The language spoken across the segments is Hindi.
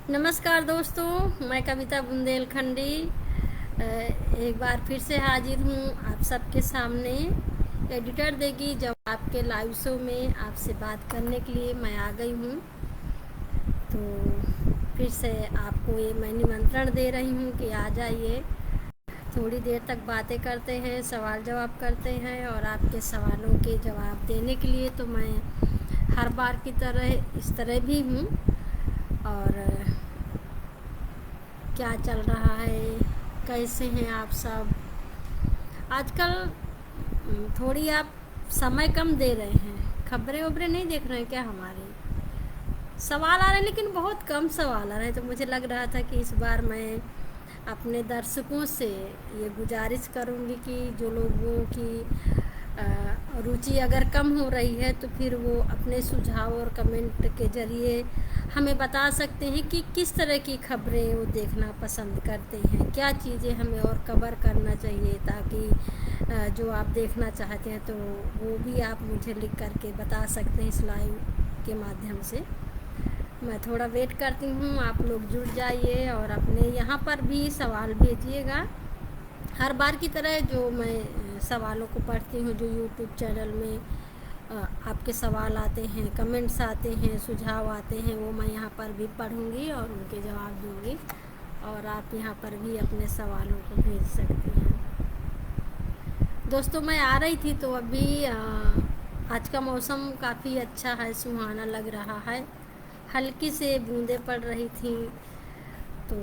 नमस्कार दोस्तों, मैं कविता बुंदेलखंडी एक बार फिर से हाजिर हूँ आप सबके सामने। एडिटर देगी जब आपके लाइव शो में आपसे बात करने के लिए मैं आ गई हूँ। तो फिर से आपको ये मैं निमंत्रण दे रही हूँ कि आ जाइए, थोड़ी देर तक बातें करते हैं, सवाल जवाब करते हैं। और आपके सवालों के जवाब देने के लिए तो मैं हर बार की तरह इस तरह भी हूँ। और क्या चल रहा है, कैसे हैं आप सब आजकल? थोड़ी आप समय कम दे रहे हैं, खबरें वबरें नहीं देख रहे हैं क्या? हमारे सवाल आ रहे हैं लेकिन बहुत कम सवाल आ रहे हैं। तो मुझे लग रहा था कि इस बार मैं अपने दर्शकों से ये गुजारिश करूँगी कि जो लोगों की रुचि अगर कम हो रही है तो फिर वो अपने सुझाव और कमेंट के ज़रिए हमें बता सकते हैं कि किस तरह की खबरें वो देखना पसंद करते हैं, क्या चीज़ें हमें और कवर करना चाहिए, ताकि जो आप देखना चाहते हैं तो वो भी आप मुझे लिख करके बता सकते हैं इस लाइव के माध्यम से। मैं थोड़ा वेट करती हूँ, आप लोग जुड़ जाइए और अपने यहाँ पर भी सवाल भेजिएगा। हर बार की तरह जो मैं सवालों को पढ़ती हूँ, जो यूट्यूब चैनल में आपके सवाल आते हैं, कमेंट्स आते हैं, सुझाव आते हैं, वो मैं यहाँ पर भी पढ़ूँगी और उनके जवाब दूँगी। और आप यहाँ पर भी अपने सवालों को भेज सकते हैं। दोस्तों, मैं आ रही थी तो अभी आज का मौसम काफ़ी अच्छा है, सुहाना लग रहा है, हल्की से बूंदें पड़ रही थी। तो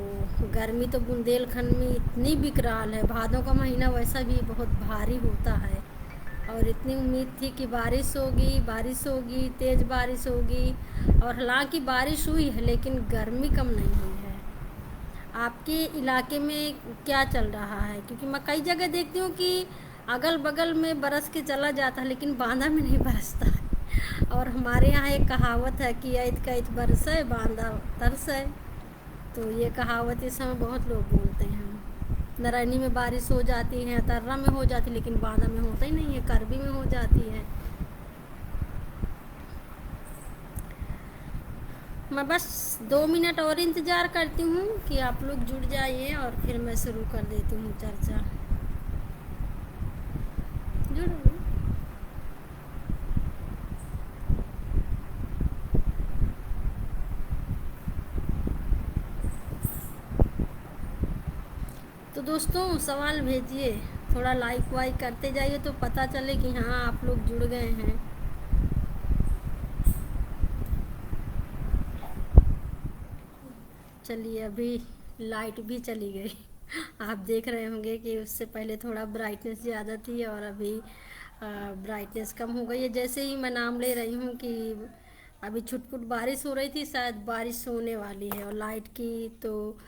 गर्मी तो बुंदेलखंड में इतनी विकराल है, भादों का महीना वैसा भी बहुत भारी होता है। और इतनी उम्मीद थी कि बारिश होगी, तेज़ बारिश होगी। और हालांकि बारिश हुई है लेकिन गर्मी कम नहीं हुई है। आपके इलाके में क्या चल रहा है? क्योंकि मैं कई जगह देखती हूँ कि अगल बगल में बरस के चला जाता है लेकिन बांदा में नहीं बरसता है। और हमारे यहाँ एक कहावत है कि ऐत कैत बरसे बांदा तरसे। तो ये कहावत इस समय बहुत लोग बोलते हैं। नारायणी में बारिश हो जाती है, तर्रा में हो जाती है, लेकिन बांदा में होता ही नहीं है, करबी में हो जाती है। मैं बस 2 मिनट और इंतज़ार करती हूँ कि आप लोग जुड़ जाइए और फिर मैं शुरू कर देती हूँ चर्चा। जुड़ तो दोस्तों, सवाल भेजिए, थोड़ा लाइक वाइक करते जाइए तो पता चले कि हाँ आप लोग जुड़ गए हैं। चलिए, अभी लाइट भी चली गई। आप देख रहे होंगे कि उससे पहले थोड़ा ब्राइटनेस ज़्यादा थी और अभी ब्राइटनेस कम हो गई है। जैसे ही मैं नाम ले रही हूँ कि अभी छुटपुट बारिश हो रही थी, शायद बारिश होने वाली है। और लाइट की तो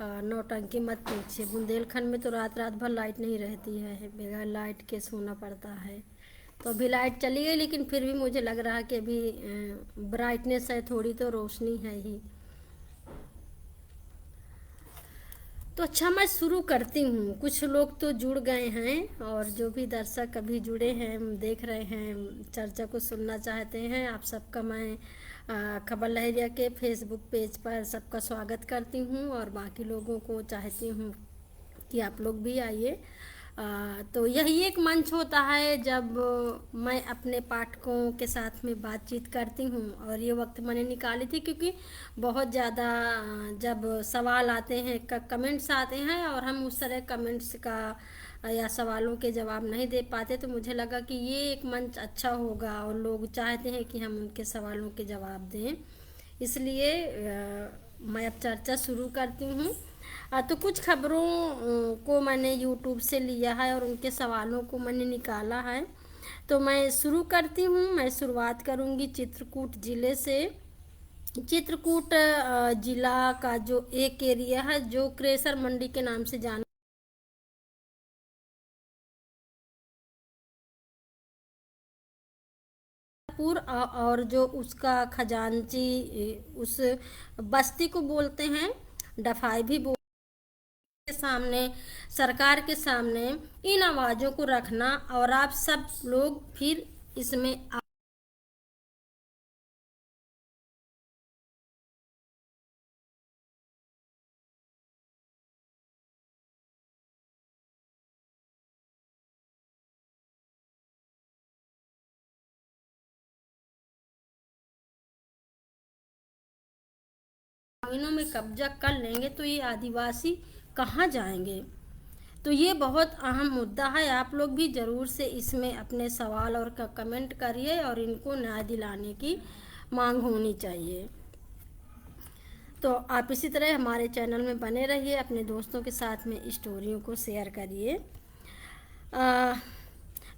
नौटंकी मत पूछिए, बुंदेलखंड में तो रात रात भर लाइट नहीं रहती है, बगैर लाइट के सोना पड़ता है। तो अभी लाइट चली गई लेकिन फिर भी मुझे लग रहा है कि अभी ब्राइटनेस है, थोड़ी तो रोशनी है ही। तो अच्छा, मैं शुरू करती हूँ। कुछ लोग तो जुड़ गए हैं और जो भी दर्शक अभी जुड़े हैं, देख रहे हैं, चर्चा को सुनना चाहते हैं, आप सबका मैं खबर लहरिया के फेसबुक पेज पर सबका स्वागत करती हूँ। और बाकी लोगों को चाहती हूँ कि आप लोग भी आइए। तो यही एक मंच होता है जब मैं अपने पाठकों के साथ में बातचीत करती हूँ। और ये वक्त मैंने निकाली थी क्योंकि बहुत ज़्यादा जब सवाल आते हैं, कमेंट्स आते हैं और हम उस तरह कमेंट्स का या सवालों के जवाब नहीं दे पाते, तो मुझे लगा कि ये एक मंच अच्छा होगा और लोग चाहते हैं कि हम उनके सवालों के जवाब दें। इसलिए मैं अब चर्चा शुरू करती हूँ। तो कुछ खबरों को मैंने यूट्यूब से लिया है और उनके सवालों को मैंने निकाला है। तो मैं शुरू करती हूँ। मैं शुरुआत करूँगी चित्रकूट ज़िले से। चित्रकूट ज़िला का जो एक एरिया है जो क्रेसर मंडी के नाम से जाना और जो उसका खजांची उस बस्ती को बोलते हैं, डफाई भी के सामने, सरकार के सामने इन आवाज़ों को रखना। और आप सब लोग फिर इसमें जमीनों में कब्जा कर लेंगे तो ये आदिवासी कहाँ जाएंगे। तो ये बहुत अहम मुद्दा है। आप लोग भी ज़रूर से इसमें अपने सवाल और कमेंट करिए और इनको न्याय दिलाने की मांग होनी चाहिए। तो आप इसी तरह हमारे चैनल में बने रहिए, अपने दोस्तों के साथ में स्टोरियों को शेयर करिए।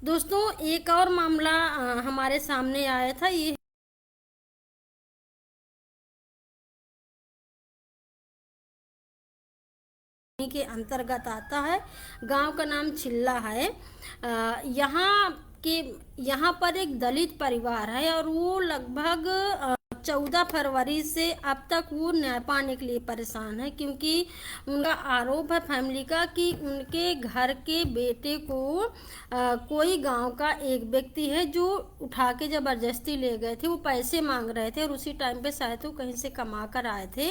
दोस्तों, एक और मामला हमारे सामने आया था। ये के अंतर्गत आता है। गांव का नाम चिल्ला है। यहाँ के यहाँ पर एक दलित परिवार है और वो लगभग 14 फरवरी से अब तक वो न्याय पाने के लिए परेशान है, क्योंकि उनका आरोप है फैमिली का कि उनके घर के बेटे को कोई गांव का एक व्यक्ति है जो उठा के ज़बरदस्ती ले गए थे। वो पैसे मांग रहे थे और उसी टाइम पे शायद वो कहीं से कमा कर आए थे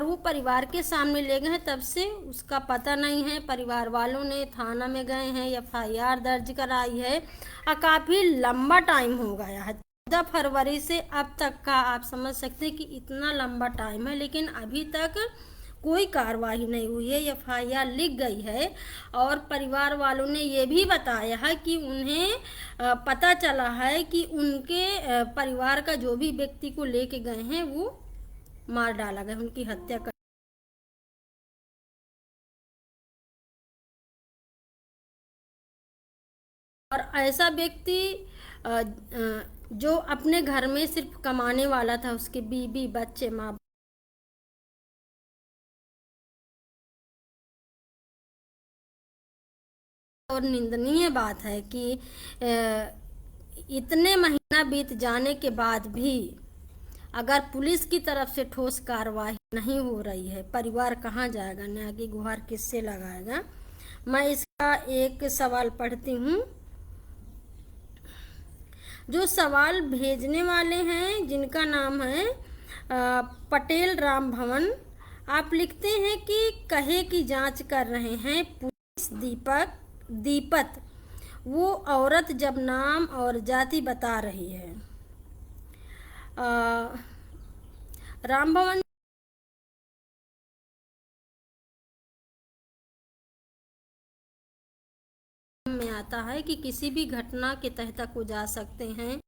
और वो परिवार के सामने ले गए हैं। तब से उसका पता नहीं है। परिवार वालों ने थाना में गए हैं, एफआईआर दर्ज कराई है और काफ़ी लंबा टाइम हो गया है। 14 फरवरी से अब तक का आप समझ सकते हैं कि इतना लंबा टाइम है, लेकिन अभी तक कोई कार्रवाई नहीं हुई है। एफआईआर लिख गई है और परिवार वालों ने ये भी बताया है कि उन्हें पता चला है कि उनके परिवार का जो भी व्यक्ति को लेके गए हैं वो मार डाला गया, उनकी हत्या कर। और ऐसा व्यक्ति जो अपने घर में सिर्फ कमाने वाला था, उसके बीबी बच्चे माँ। और निंदनीय बात है कि इतने महीना बीत जाने के बाद भी अगर पुलिस की तरफ से ठोस कार्रवाई नहीं हो रही है, परिवार कहाँ जाएगा, न्याय की गुहार किससे लगाएगा। मैं इसका एक सवाल पढ़ती हूँ। जो सवाल भेजने वाले हैं, जिनका नाम है पटेल राम भवन, आप लिखते हैं कि कहे की जांच कर रहे हैं पुलिस दीपत वो औरत जब नाम और जाति बता रही है। राम भवन में आता है कि किसी भी घटना के तह तक वो जा सकते हैं।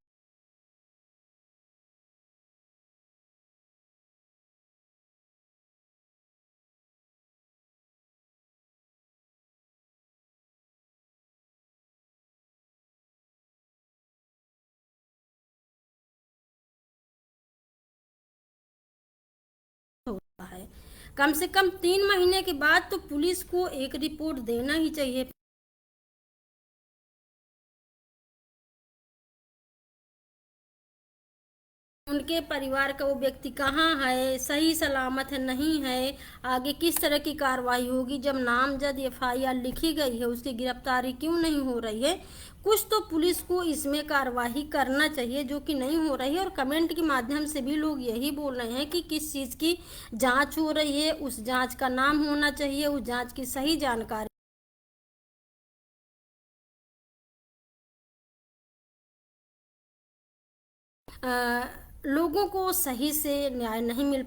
होता है कम से कम 3 महीने के बाद तो पुलिस को एक रिपोर्ट देना ही चाहिए। उनके परिवार का वो व्यक्ति कहाँ है, सही सलामत है नहीं है, आगे किस तरह की कार्रवाई होगी। जब नामजद एफआईआर लिखी गई है, उसकी गिरफ्तारी क्यों नहीं हो रही है। कुछ तो पुलिस को इसमें कार्रवाई करना चाहिए, जो कि नहीं हो रही है। और कमेंट के माध्यम से भी लोग यही बोल रहे हैं कि किस चीज़ की जांच हो रही है, उस जांच का नाम होना चाहिए, उस जांच की सही जानकारी। लोगों को सही से न्याय नहीं मिल।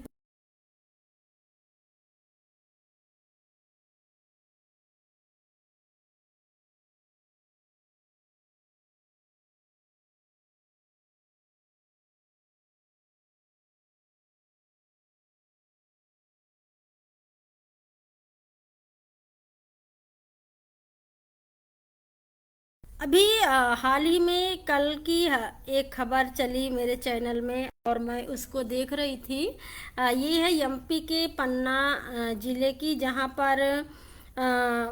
अभी हाल ही में कल की एक खबर चली मेरे चैनल में और मैं उसको देख रही थी। ये है एमपी के पन्ना ज़िले की, जहाँ पर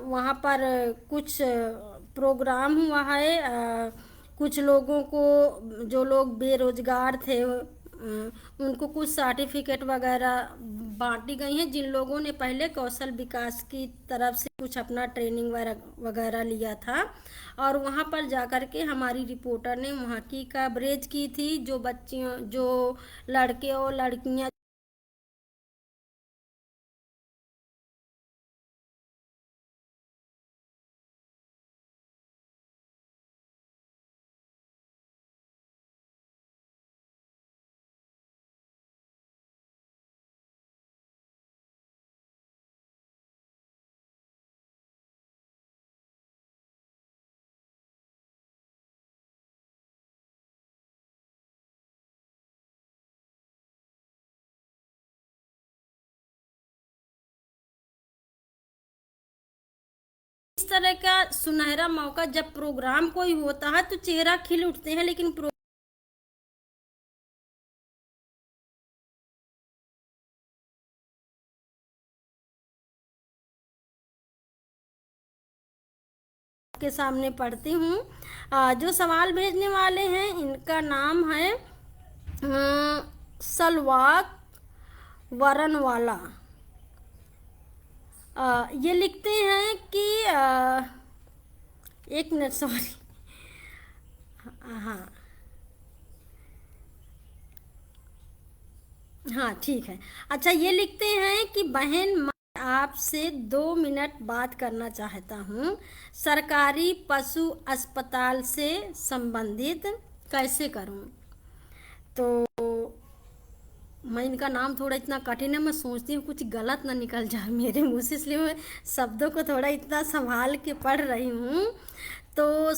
वहाँ पर कुछ प्रोग्राम हुआ है। कुछ लोगों को, जो लोग बेरोजगार थे, उनको कुछ सर्टिफिकेट वगैरह बांटी गई हैं। जिन लोगों ने पहले कौशल विकास की तरफ से कुछ अपना ट्रेनिंग वगैरह लिया था, और वहाँ पर जाकर के हमारी रिपोर्टर ने वहाँ की कवरेज की थी। जो बच्चियों, जो लड़के और लड़कियाँ इस तरह का सुनहरा मौका जब प्रोग्राम कोई होता है तो चेहरा खिल उठते हैं, लेकिन के सामने पढ़ती हूँ। जो सवाल भेजने वाले हैं इनका नाम है सलवाक वरनवाला। ये लिखते हैं कि एक मिनट, सॉरी। हाँ हाँ ठीक है। अच्छा, ये लिखते हैं कि बहन, मैं आपसे 2 मिनट बात करना चाहता हूँ। सरकारी पशु अस्पताल से संबंधित कैसे करूँ? तो मैं, इनका नाम थोड़ा इतना कठिन है, मैं सोचती हूँ कुछ गलत ना निकल जाए मेरे मुंह से, इसलिए मैं शब्दों को थोड़ा इतना संभाल के पढ़ रही हूँ। तो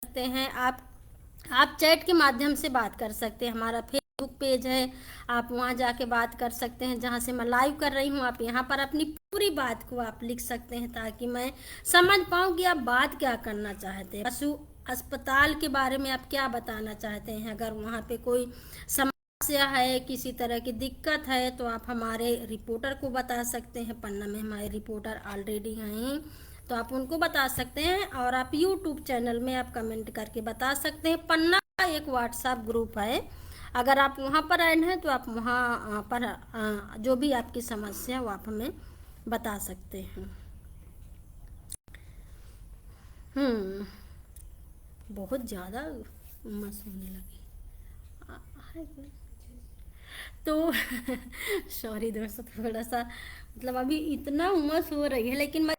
सकते हैं आप चैट के माध्यम से बात कर सकते हैं। हमारा फेसबुक पेज है, आप वहाँ जाके बात कर सकते हैं, जहाँ से मैं लाइव कर रही हूँ। आप यहाँ पर अपनी पूरी बात को आप लिख सकते हैं, ताकि मैं समझ पाऊँ कि आप बात क्या करना चाहते हैं। पशु अस्पताल के बारे में आप क्या बताना चाहते हैं। अगर वहाँ पे कोई समस्या है, किसी तरह की दिक्कत है, तो आप हमारे रिपोर्टर को बता सकते हैं। पन्ना में हमारे रिपोर्टर ऑलरेडी हैं, तो आप उनको बता सकते हैं। और आप यूट्यूब चैनल में आप कमेंट करके बता सकते हैं। पन्ना का एक व्हाट्सएप ग्रुप है, अगर आप वहाँ पर ऐड हैं तो आप वहाँ पर जो भी आपकी समस्या वो आप हमें बता सकते हैं। बहुत ज़्यादा उमस होने लगी है तो सॉरी दोस्तों, थोड़ा सा मतलब अभी इतना उमस हो रही है, लेकिन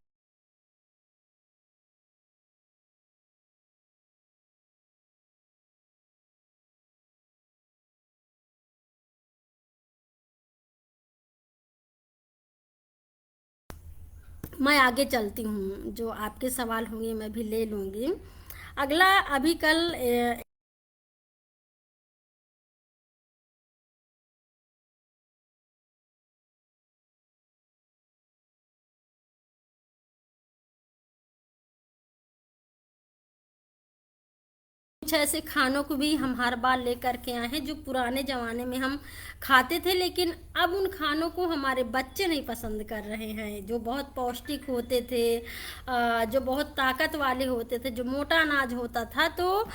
मैं आगे चलती हूँ। जो आपके सवाल होंगे मैं भी ले लूँगी। अगला, अभी कल कुछ ऐसे खानों को भी हम हर बार लेकर के आए हैं जो पुराने ज़माने में हम खाते थे, लेकिन अब उन खानों को हमारे बच्चे नहीं पसंद कर रहे हैं। जो बहुत पौष्टिक होते थे, जो बहुत ताकत वाले होते थे, जो मोटा अनाज होता था, तो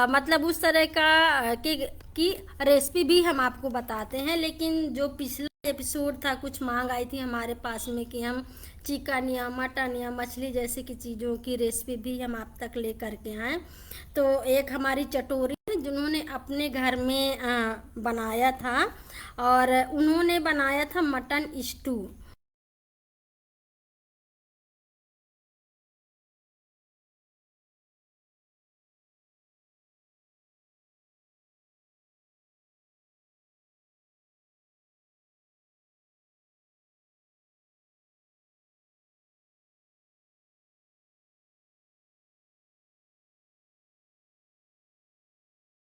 मतलब उस तरह का की रेसिपी भी हम आपको बताते हैं। लेकिन जो पिछला एपिसोड था, कुछ मांग आई थी हमारे पास में कि हम चिकन या मटन या मछली जैसे की चीज़ों की रेसिपी भी हम आप तक ले करके आए। तो एक हमारी चटोरी है जिन्होंने अपने घर में बनाया था, और उन्होंने बनाया था मटन स्टू।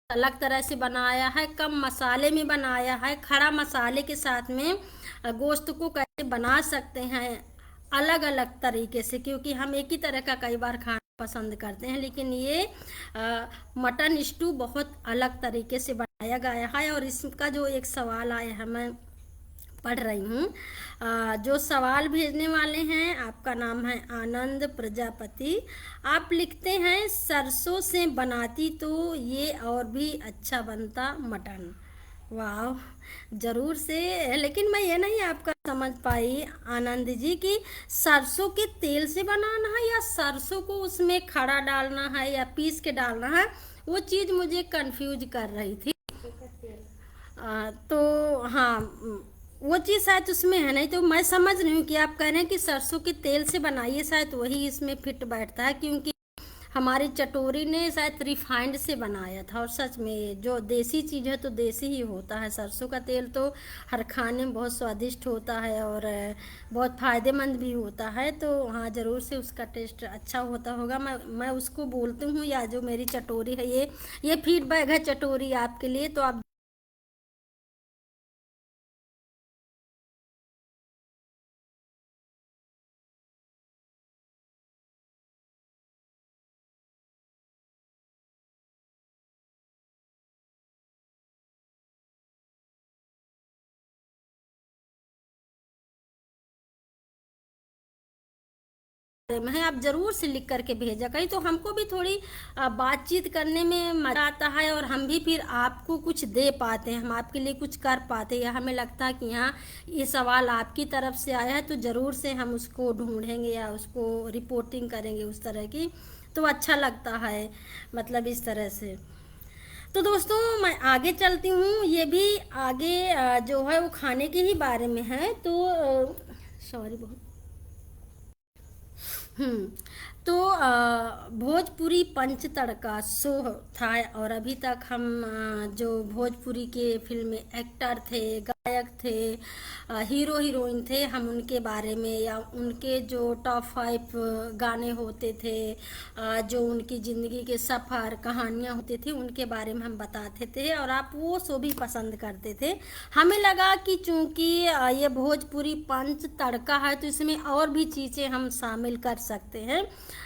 अलग तरह से बनाया है, कम मसाले में बनाया है, खड़ा मसाले के साथ में गोश्त को कैसे बना सकते हैं अलग अलग तरीके से, क्योंकि हम एक ही तरह का कई बार खाना पसंद करते हैं, लेकिन ये मटन स्टू बहुत अलग तरीके से बनाया गया है। और इसका जो एक सवाल आया है, मैं पढ़ रही हूँ। जो सवाल भेजने वाले हैं, आपका नाम है आनंद प्रजापति। आप लिखते हैं, सरसों से बनाती तो ये और भी अच्छा बनता मटन। वाह, जरूर से। लेकिन मैं ये नहीं आपका समझ पाई आनंद जी कि सरसों के तेल से बनाना है या सरसों को उसमें खड़ा डालना है या पीस के डालना है, वो चीज़ मुझे कंफ्यूज कर रही थी। तो हाँ, वो चीज़ शायद उसमें है नहीं। तो मैं समझ रही हूँ कि आप कह रहे हैं कि सरसों के तेल से बनाइए, शायद वही इसमें फिट बैठता है, क्योंकि हमारी चटोरी ने शायद रिफाइंड से बनाया था। और सच में जो देसी चीज़ है तो देसी ही होता है। सरसों का तेल तो हर खाने में बहुत स्वादिष्ट होता है और बहुत फ़ायदेमंद भी होता है। तो हाँ, ज़रूर से उसका टेस्ट अच्छा होता होगा। मैं उसको बोलती हूँ, या जो मेरी चटोरी है, ये फीडबैक है चटोरी आपके लिए। तो आप में है, आप जरूर से लिख करके भेजा करें, तो हमको भी थोड़ी बातचीत करने में मजा आता है और हम भी फिर आपको कुछ दे पाते हैं, हम आपके लिए कुछ कर पाते हैं। या हमें लगता है कि हाँ, ये सवाल आपकी तरफ से आया है, तो ज़रूर से हम उसको ढूंढेंगे या उसको रिपोर्टिंग करेंगे उस तरह की। तो अच्छा लगता है, मतलब इस तरह से। तो दोस्तों, मैं आगे चलती हूँ। ये भी आगे जो है वो खाने के ही बारे में है। तो सॉरी बहुत। हम्म। तो भोजपुरी पंच तड़का शो था। और अभी तक हम जो भोजपुरी के फिल्म एक्टर थे, गायक थे, हीरो हीरोइन थे, हम उनके बारे में या उनके जो टॉप 5 गाने होते थे, जो उनकी ज़िंदगी के सफ़र कहानियाँ होती थी, उनके बारे में हम बताते थे और आप वो शो भी पसंद करते थे। हमें लगा कि चूंकि ये भोजपुरी पंच तड़का है तो इसमें और भी चीज़ें हम शामिल कर सकते हैं।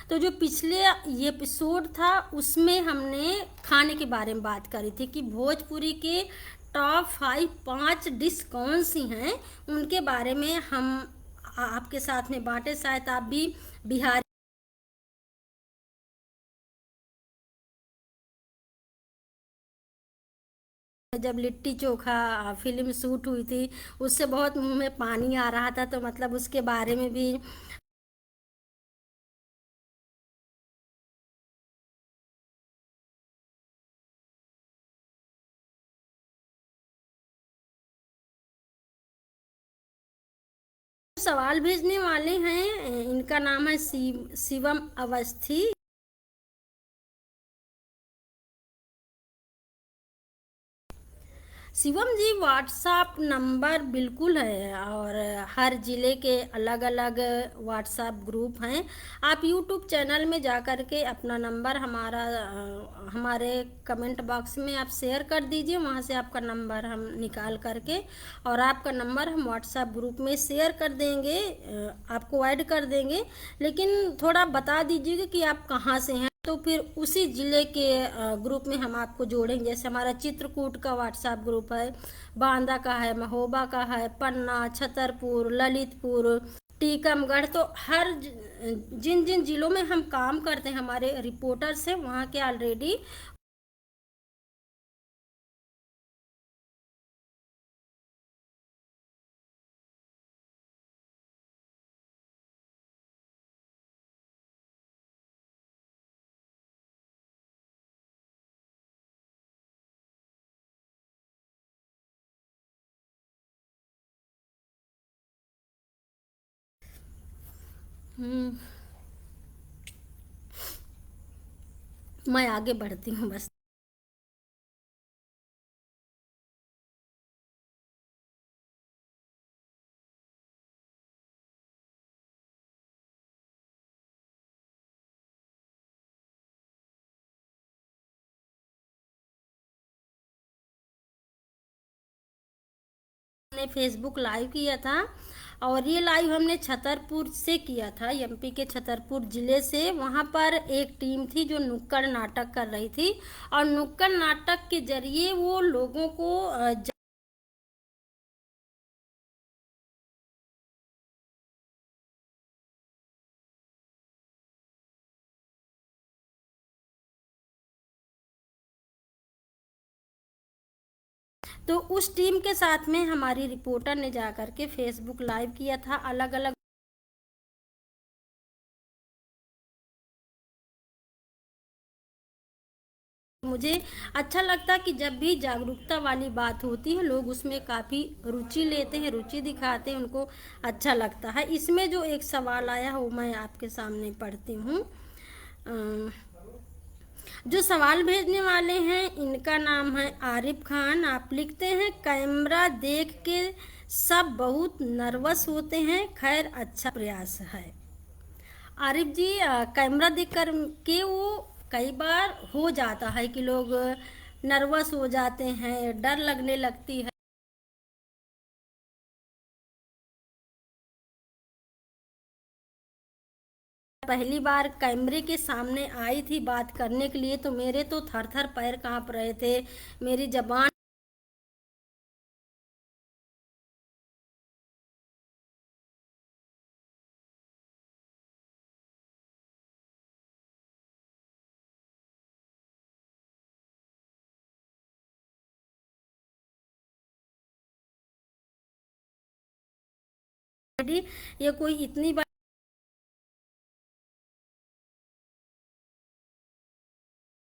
तो जो पिछले ये एपिसोड था उसमें हमने खाने के बारे में बात करी थी कि भोजपुरी के टॉप 5 5 डिश कौन सी हैं, उनके बारे में हम आपके साथ में बांटे। शायद आप भी बिहार जब लिट्टी चोखा फिल्म शूट हुई थी, उससे बहुत मुंह में पानी आ रहा था, तो मतलब उसके बारे में भी सवाल भेजने वाले हैं। इनका नाम है शिवम अवस्थी। शिवम जी, व्हाट्सएप नंबर बिल्कुल है और हर ज़िले के अलग अलग व्हाट्सएप ग्रुप हैं। आप यूट्यूब चैनल में जा कर के अपना नंबर हमारे कमेंट बॉक्स में आप शेयर कर दीजिए, वहाँ से आपका नंबर हम निकाल करके और आपका नंबर हम व्हाट्सएप ग्रुप में शेयर कर देंगे, आपको ऐड कर देंगे। लेकिन थोड़ा बता दीजिएगा कि आप कहाँ से हैं, तो फिर उसी ज़िले के ग्रुप में हम आपको जोड़ेंगे। जैसे हमारा चित्रकूट का व्हाट्सएप ग्रुप है, बांदा का है, महोबा का है, पन्ना, छतरपुर, ललितपुर, टीकमगढ़। तो जिन जिन जिलों में हम काम करते हैं, हमारे रिपोर्टर्स हैं वहाँ के ऑलरेडी। हम्म, मैं आगे बढ़ती हूँ बस। हमने फेसबुक लाइव किया था और ये लाइव हमने छतरपुर से किया था, एमपी के छतरपुर जिले से। वहाँ पर एक टीम थी जो नुक्कड़ नाटक कर रही थी और नुक्कड़ नाटक के जरिए वो लोगों को तो उस टीम के साथ में हमारी रिपोर्टर ने जा करके फेसबुक लाइव किया था। अलग अलग मुझे अच्छा लगता कि जब भी जागरूकता वाली बात होती है, लोग उसमें काफ़ी रुचि लेते हैं, रुचि दिखाते हैं, उनको अच्छा लगता है। इसमें जो एक सवाल आया है वो मैं आपके सामने पढ़ती हूँ। जो सवाल भेजने वाले हैं इनका नाम है आरिफ खान। आप लिखते हैं कैमरा देख के सब बहुत नर्वस होते हैं, खैर अच्छा प्रयास है। आरिफ जी, कैमरा देख कर के वो कई बार हो जाता है कि लोग नर्वस हो जाते हैं, डर लगने लगती है। पहली बार कैमरे के सामने आई थी बात करने के लिए तो मेरे तो थर थर पैर कांप रहे थे, मेरी जबान ये कोई इतनी बार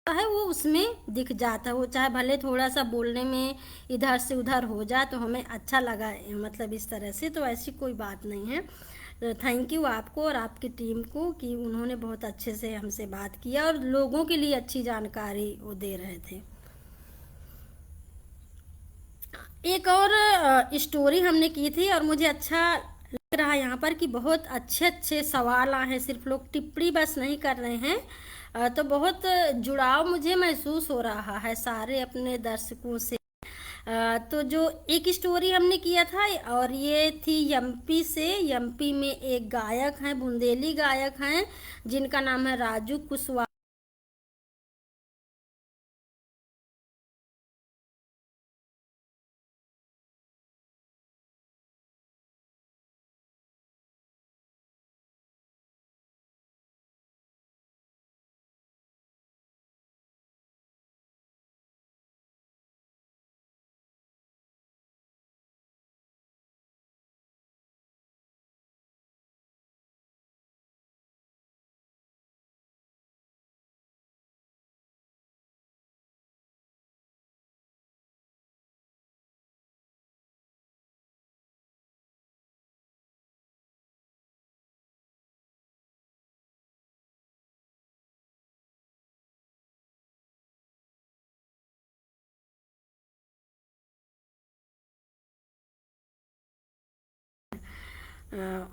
है वो उसमें दिख जाता है, वो चाहे भले थोड़ा सा बोलने में इधर से उधर हो जाए तो हमें अच्छा लगा, मतलब इस तरह से तो ऐसी कोई बात नहीं है। तो थैंक यू आपको और आपकी टीम को कि उन्होंने बहुत अच्छे से हमसे बात किया और लोगों के लिए अच्छी जानकारी वो दे रहे थे। एक और स्टोरी हमने की थी और मुझे अच्छा लग रहा है यहाँ पर कि बहुत अच्छे अच्छे सवाल आए हैं, सिर्फ लोग टिप्पणी बस नहीं कर रहे हैं। तो बहुत जुड़ाव मुझे महसूस हो रहा है सारे अपने दर्शकों से। तो जो एक स्टोरी हमने किया था और ये थी एमपी से। एमपी में एक गायक हैं, बुंदेली गायक हैं, जिनका नाम है राजू कुशवाहा।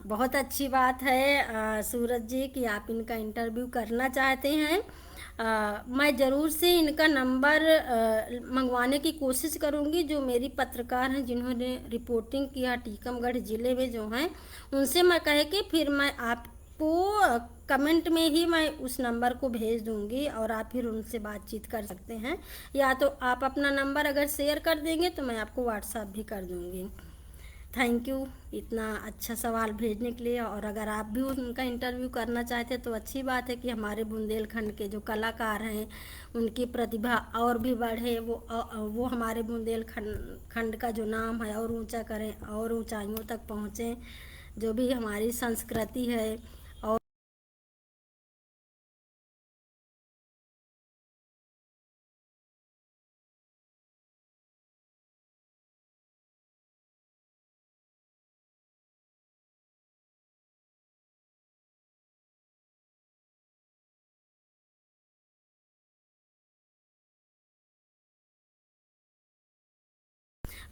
बहुत अच्छी बात है सूरज जी कि आप इनका इंटरव्यू करना चाहते हैं। मैं ज़रूर से इनका नंबर मंगवाने की कोशिश करूंगी। जो मेरी पत्रकार हैं जिन्होंने रिपोर्टिंग किया टीकमगढ़ ज़िले में जो हैं, उनसे मैं कह के फिर मैं आपको कमेंट में ही मैं उस नंबर को भेज दूंगी और आप फिर उनसे बातचीत कर सकते हैं। या तो आप अपना नंबर अगर शेयर कर देंगे तो मैं आपको व्हाट्सएप भी कर दूंगी। थैंक यू इतना अच्छा सवाल भेजने के लिए। और अगर आप भी उनका इंटरव्यू करना चाहते तो अच्छी बात है कि हमारे बुंदेलखंड के जो कलाकार हैं उनकी प्रतिभा और भी बढ़े, वो हमारे बुंदेलखंड खंड का जो नाम है और ऊंचा करें और ऊंचाइयों तक पहुँचें। जो भी हमारी संस्कृति है और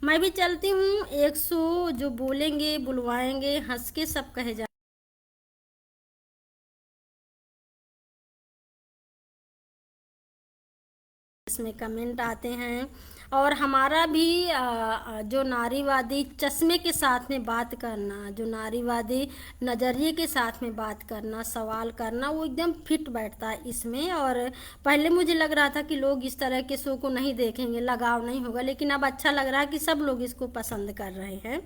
मैं भी चलती हूँ। 100 जो बोलेंगे बुलवाएंगे हंस के सब कहे जा इसमें कमेंट आते हैं। और हमारा भी जो नारीवादी चश्मे के साथ में बात करना, जो नारीवादी नज़रिए के साथ में बात करना, सवाल करना, वो एकदम फिट बैठता है इसमें। और पहले मुझे लग रहा था कि लोग इस तरह के शो को नहीं देखेंगे, लगाव नहीं होगा, लेकिन अब अच्छा लग रहा है कि सब लोग इसको पसंद कर रहे हैं।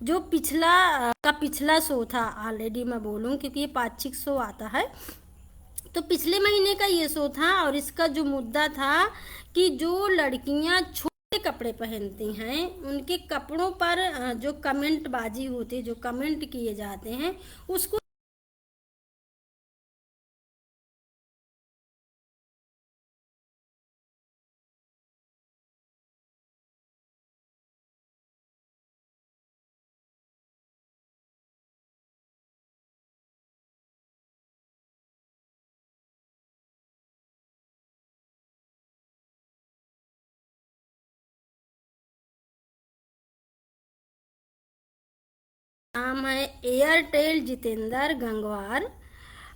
जो पिछला शो था, ऑलरेडी मैं बोलूँ क्योंकि ये पाक्षिक शो आता है, तो पिछले महीने का ये शो था और इसका जो मुद्दा था कि जो लड़कियां छोटे कपड़े पहनती हैं उनके कपड़ों पर जो कमेंट बाजी होती है, जो कमेंट किए जाते हैं उसको नाम है एयरटेल जितेंद्र गंगवार।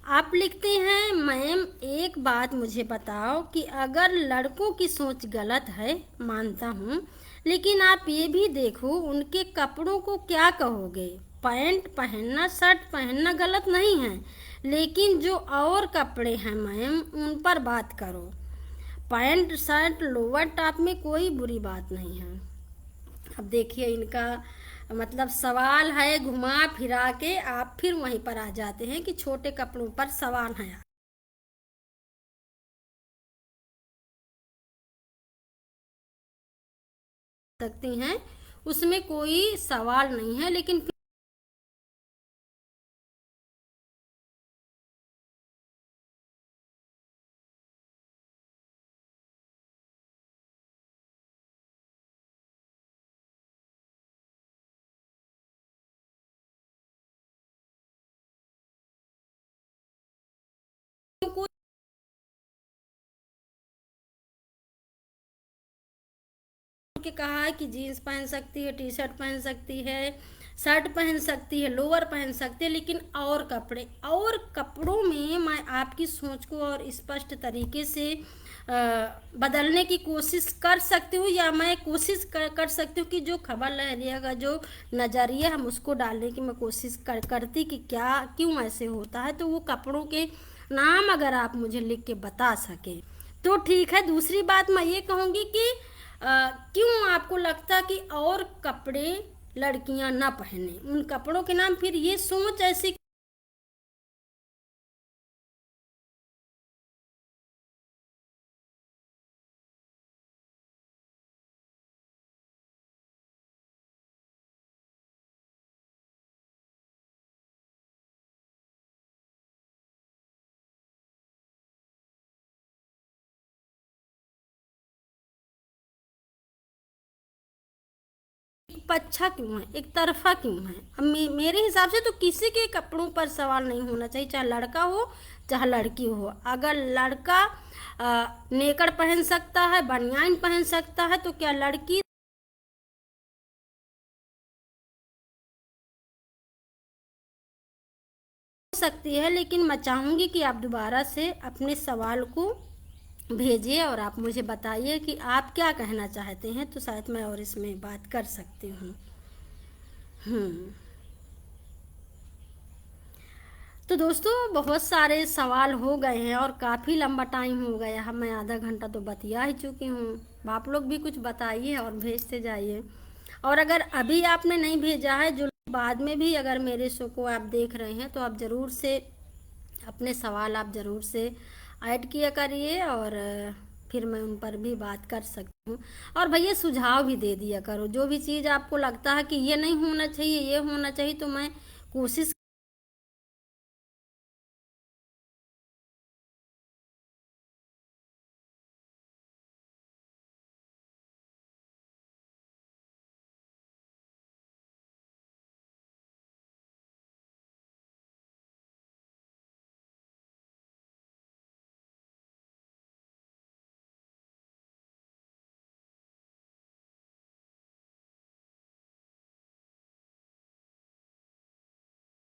आप लिखते हैं, मैम एक बात मुझे बताओ कि अगर लड़कों की सोच गलत है मानता हूँ, लेकिन आप ये भी देखो उनके कपड़ों को क्या कहोगे। पैंट पहनना शर्ट पहनना गलत नहीं है, लेकिन जो और कपड़े हैं मैम उन पर बात करो। पैंट शर्ट लोअर टॉप में कोई बुरी बात नहीं है। अब देखिए इनका मतलब सवाल है, घुमा फिरा के आप फिर वहीं पर आ जाते हैं कि छोटे कपड़ों पर सवाल है आ सकती हैं, उसमें कोई सवाल नहीं है, लेकिन को के कहा है कि जीन्स पहन सकती है, टी शर्ट पहन सकती है, शर्ट पहन सकती है, लोअर पहन सकती है, लेकिन और कपड़ों में मैं आपकी सोच को और स्पष्ट तरीके से बदलने की कोशिश कर सकती हूँ, या मैं कोशिश कर सकती हूँ कि जो खबर लहरिया का जो नज़रिया हम उसको डालने की मैं कोशिश करती कि क्या क्यों ऐसे होता है। तो वो कपड़ों के नाम अगर आप मुझे लिख के बता सके तो ठीक है। दूसरी बात मैं ये कहूँगी कि क्यों आपको लगता कि और कपड़े लड़कियां ना पहने, उन कपड़ों के नाम, फिर ये सोच ऐसी एक पक्षा क्यों है, एक तरफा क्यों है। अब मेरे हिसाब से तो किसी के कपड़ों पर सवाल नहीं होना चाहिए, चाहे लड़का हो चाहे लड़की हो। अगर लड़का नेकर पहन सकता है, बनियान पहन सकता है, तो क्या लड़की हो सकती है। लेकिन मैं चाहूंगी कि आप दोबारा से अपने सवाल को भेजिए और आप मुझे बताइए कि आप क्या कहना चाहते हैं, तो शायद मैं और इसमें बात कर सकती हूँ। हम्म। तो दोस्तों बहुत सारे सवाल हो गए हैं और काफ़ी लंबा टाइम हो गया है, मैं आधा घंटा तो बतिया ही चुकी हूँ। आप लोग भी कुछ बताइए और भेजते जाइए। और अगर अभी आपने नहीं भेजा है, जो बाद में भी अगर मेरे शो को आप देख रहे हैं, तो आप ज़रूर से अपने सवाल आप ज़रूर से ऐड किया करिए, और फिर मैं उन पर भी बात कर सकती हूँ। और भैया सुझाव भी दे दिया करो, जो भी चीज़ आपको लगता है कि ये नहीं होना चाहिए ये होना चाहिए, तो मैं कोशिश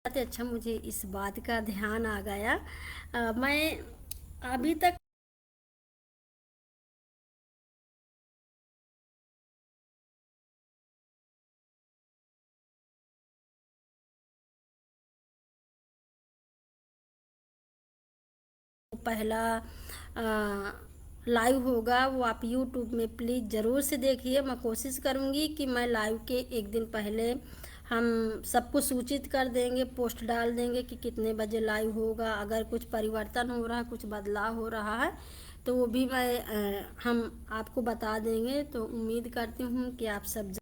बहुत अच्छा, मुझे इस बात का ध्यान आ गया। मैं अभी तक पहला लाइव होगा वो आप यूट्यूब में प्लीज़ ज़रूर से देखिए। मैं कोशिश करूँगी कि मैं लाइव के एक दिन पहले हम सबको सूचित कर देंगे, पोस्ट डाल देंगे कि कितने बजे लाइव होगा। अगर कुछ परिवर्तन हो रहा है, कुछ बदलाव हो रहा है, तो वो भी हम आपको बता देंगे। तो उम्मीद करती हूँ कि आप सब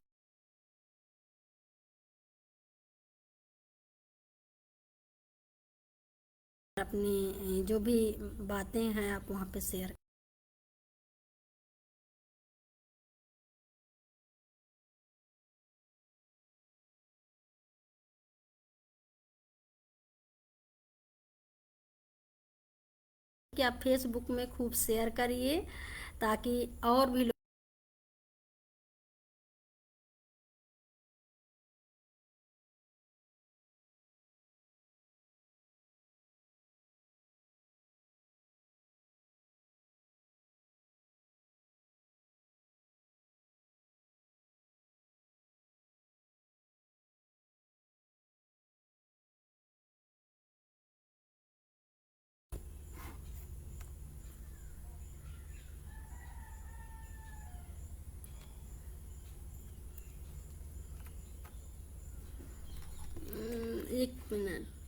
अपनी जो भी बातें हैं आप वहाँ पे शेयर कि आप फेसबुक में खूब शेयर करिए, ताकि और भी मिनट।